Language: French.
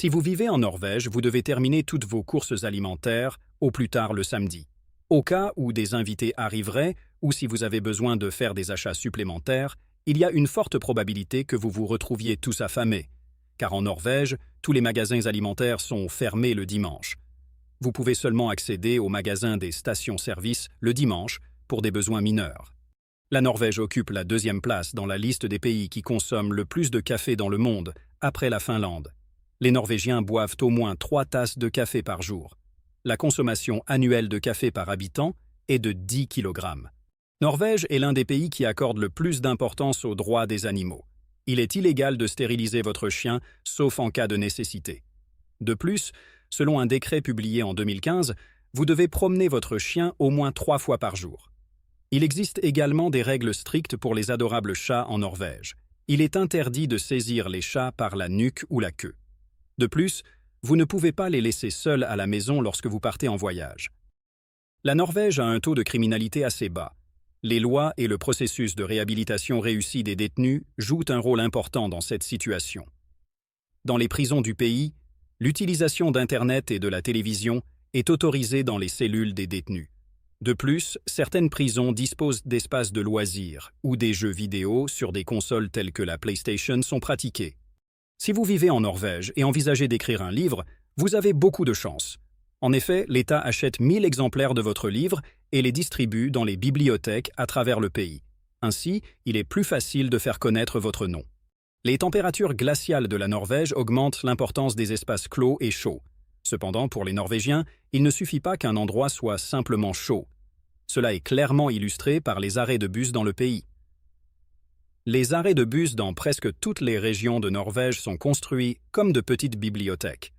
Si vous vivez en Norvège, vous devez terminer toutes vos courses alimentaires au plus tard le samedi. Au cas où des invités arriveraient ou si vous avez besoin de faire des achats supplémentaires, il y a une forte probabilité que vous vous retrouviez tous affamés, car en Norvège, tous les magasins alimentaires sont fermés le dimanche. Vous pouvez seulement accéder aux magasins des stations-service le dimanche pour des besoins mineurs. La Norvège occupe la 2e place dans la liste des pays qui consomment le plus de café dans le monde, après la Finlande. Les Norvégiens boivent au moins 3 tasses de café par jour. La consommation annuelle de café par habitant est de 10 kg. Norvège est l'un des pays qui accorde le plus d'importance aux droits des animaux. Il est illégal de stériliser votre chien, sauf en cas de nécessité. De plus, selon un décret publié en 2015, vous devez promener votre chien au moins 3 fois par jour. Il existe également des règles strictes pour les adorables chats en Norvège. Il est interdit de saisir les chats par la nuque ou la queue. De plus, vous ne pouvez pas les laisser seuls à la maison lorsque vous partez en voyage. La Norvège a un taux de criminalité assez bas. Les lois et le processus de réhabilitation réussi des détenus jouent un rôle important dans cette situation. Dans les prisons du pays, l'utilisation d'Internet et de la télévision est autorisée dans les cellules des détenus. De plus, certaines prisons disposent d'espaces de loisirs où des jeux vidéo sur des consoles telles que la PlayStation sont pratiqués. Si vous vivez en Norvège et envisagez d'écrire un livre, vous avez beaucoup de chance. En effet, l'État achète 1000 exemplaires de votre livre et les distribue dans les bibliothèques à travers le pays. Ainsi, il est plus facile de faire connaître votre nom. Les températures glaciales de la Norvège augmentent l'importance des espaces clos et chauds. Cependant, pour les Norvégiens, il ne suffit pas qu'un endroit soit simplement chaud. Cela est clairement illustré par les arrêts de bus dans le pays. Les arrêts de bus dans presque toutes les régions de Norvège sont construits comme de petites bibliothèques.